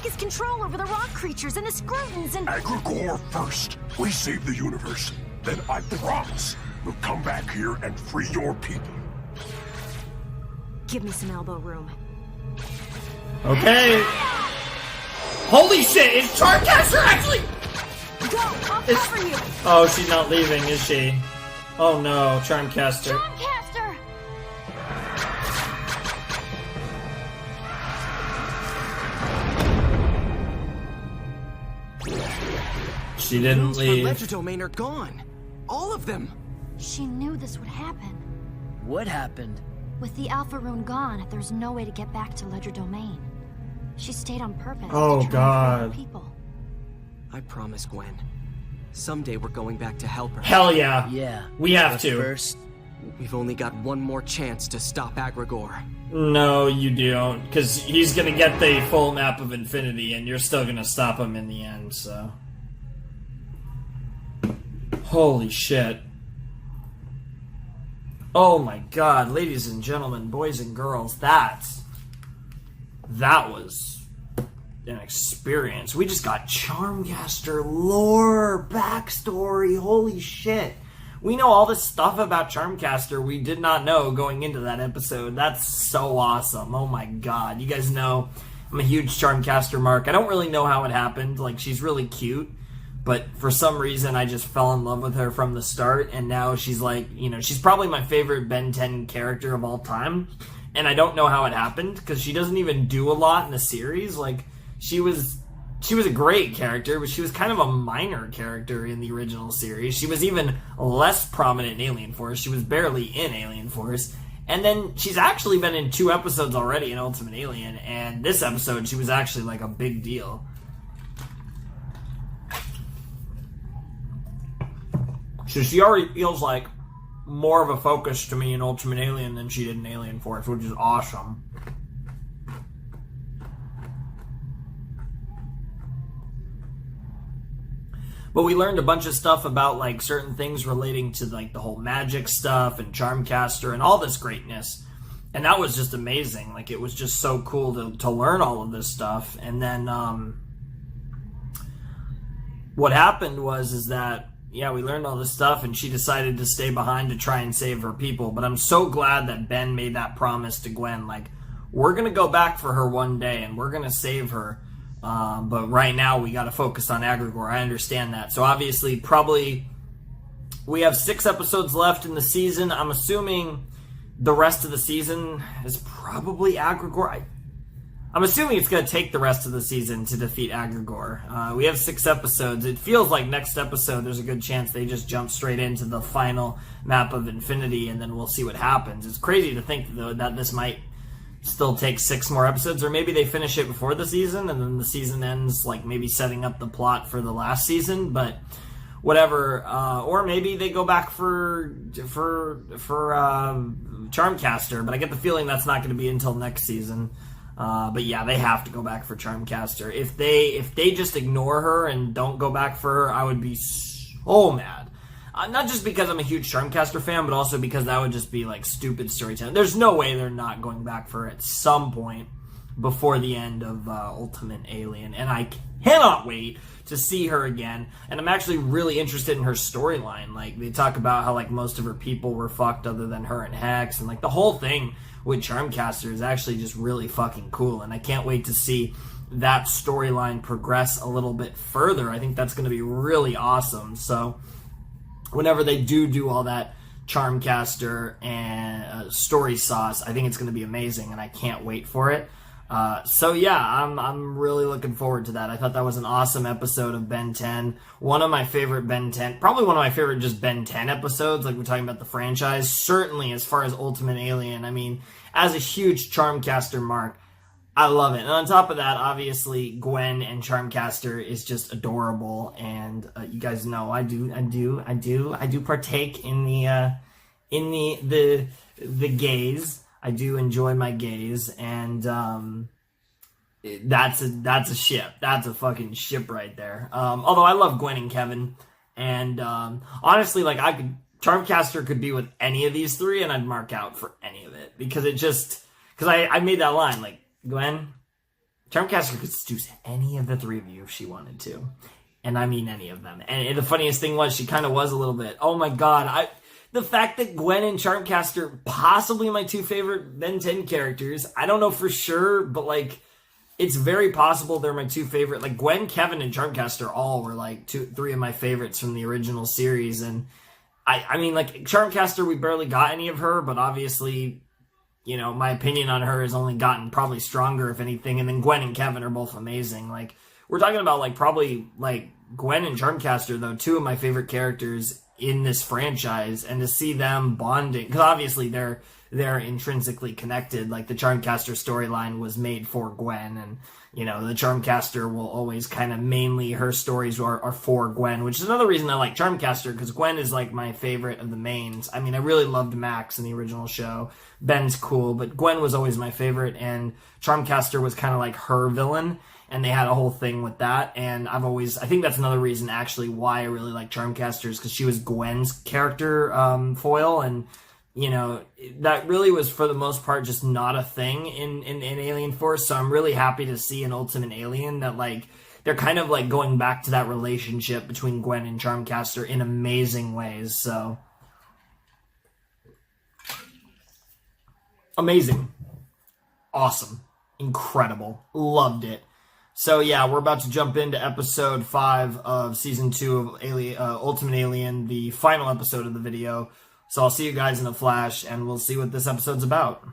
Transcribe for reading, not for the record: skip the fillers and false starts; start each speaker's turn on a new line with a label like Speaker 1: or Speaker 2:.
Speaker 1: his control over the rock creatures and the scrutins and...
Speaker 2: Agrigor first. We save the universe. Then I promise we'll come back here and free your people.
Speaker 1: Give me some elbow room.
Speaker 3: Okay. Holy shit, is Charmcaster actually...
Speaker 1: Go, I'll cover you.
Speaker 3: Oh, she's not leaving, is she? Oh no, Charmcaster.
Speaker 1: Charmcaster!
Speaker 3: She didn't leave.
Speaker 4: The Legerdemain are gone. All of them.
Speaker 1: She knew this would happen.
Speaker 5: What happened?
Speaker 1: With the Alpha Rune gone, there's no way to get back to Legerdemain. She stayed on purpose
Speaker 3: Oh,
Speaker 1: to try
Speaker 3: God.
Speaker 1: and free her people.
Speaker 4: I promise, Gwen. Someday we're going back to help her.
Speaker 3: Hell yeah.
Speaker 5: Yeah.
Speaker 3: We have
Speaker 5: but
Speaker 3: to.
Speaker 5: First,
Speaker 4: We've only got one more chance to stop Agrigor.
Speaker 3: No, you don't. Because he's going to get the full map of Infinity, and you're still going to stop him in the end, so... Holy shit. Oh my god, ladies and gentlemen, boys and girls, that was an experience. We just got Charmcaster lore, backstory, holy shit. We know all this stuff about Charmcaster we did not know going into that episode. That's so awesome. Oh my god. You guys know I'm a huge Charmcaster mark. I don't really know how it happened. Like, she's really cute. But for some reason, I just fell in love with her from the start, and now she's like, you know, she's probably my favorite Ben 10 character of all time, and I don't know how it happened, because she doesn't even do a lot in the series. Like, she was a great character, but she was kind of a minor character in the original series. She was even less prominent in Alien Force. She was barely in Alien Force. And then she's actually been in 2 episodes already in Ultimate Alien, and this episode, she was actually like a big deal. So she already feels like more of a focus to me in Ultimate Alien than she did in Alien Force, which is awesome. But we learned a bunch of stuff about like certain things relating to like the whole magic stuff and Charmcaster and all this greatness. And that was just amazing. Like, it was just so cool to learn all of this stuff. And then what happened is that yeah, we learned all this stuff, and she decided to stay behind to try and save her people. But I'm so glad that Ben made that promise to Gwen. Like, we're going to go back for her one day, and we're going to save her. But right now, we got to focus on Agrigor. I understand that. So obviously, probably, we have 6 episodes left in the season. I'm assuming the rest of the season is probably Agrigor. I'm assuming it's going to take the rest of the season to defeat Agrigor. We have 6 episodes. It feels like next episode there's a good chance they just jump straight into the final map of Infinity, and then we'll see what happens. It's crazy to think, though, that this might still take 6 more episodes, or maybe they finish it before the season, and then the season ends, like, maybe setting up the plot for the last season, but whatever. Or maybe they go back for Charmcaster, but I get the feeling that's not going to be until next season. But yeah, they have to go back for Charmcaster. If they just ignore her and don't go back for her, I would be so mad. Not just because I'm a huge Charmcaster fan, but also because that would just be like stupid storytelling. There's no way they're not going back for her at some point before the end of Ultimate Alien, and I cannot wait to see her again. And I'm actually really interested in her storyline. Like, they talk about how like most of her people were fucked other than her and Hex, and like the whole thing with Charmcaster is actually just really fucking cool, and I can't wait to see that storyline progress a little bit further. I think that's going to be really awesome. So whenever they do all that Charmcaster and story sauce, I think it's going to be amazing, and I can't wait for it. So yeah, I'm really looking forward to that. I thought that was an awesome episode of Ben 10. One of my favorite Ben 10, probably one of my favorite just Ben 10 episodes, like we're talking about the franchise. Certainly as far as Ultimate Alien, I mean, as a huge Charmcaster mark, I love it. And on top of that, obviously, Gwen and Charmcaster is just adorable, and you guys know I do partake in the gaze. I do enjoy my gaze, and that's a ship. That's a fucking ship right there. Although I love Gwen and Kevin, and honestly, like Charmcaster could be with any of these 3, and I'd mark out for any of it, because I made that line, like, Gwen, Charmcaster could seduce any of the three of you if she wanted to. And I mean any of them. And the funniest thing was, she kind of was a little bit. Oh my god, the fact that Gwen and Charmcaster, possibly my two favorite Ben 10 characters, I don't know for sure, but like, it's very possible they're my two favorite. Like, Gwen, Kevin, and Charmcaster all were like three of my favorites from the original series. And I mean, like, Charmcaster, we barely got any of her, but obviously, you know, my opinion on her has only gotten probably stronger, if anything. And then Gwen and Kevin are both amazing. Like, we're talking about, like, probably, like, Gwen and Charmcaster, though, two of my favorite characters in this franchise. And to see them bonding, because obviously they're intrinsically connected. Like, the Charmcaster storyline was made for Gwen, and, you know, the Charmcaster will always kind of mainly, her stories are for Gwen, which is another reason I like Charmcaster, because Gwen is, like, my favorite of the mains. I mean, I really loved Max in the original show. Ben's cool, but Gwen was always my favorite, and Charmcaster was kind of like her villain, and they had a whole thing with that. And I think that's another reason, actually, why I really like Charmcaster, is because she was Gwen's character foil, and, you know, that really was, for the most part, just not a thing in Alien Force. So I'm really happy to see in Ultimate Alien that, like, they're kind of, like, going back to that relationship between Gwen and Charmcaster in amazing ways. So, amazing. Awesome. Incredible. Loved it. So yeah, we're about to jump into episode 5 of season 2 of Ultimate Alien, the final episode of the video. So I'll see you guys in a flash, and we'll see what this episode's about.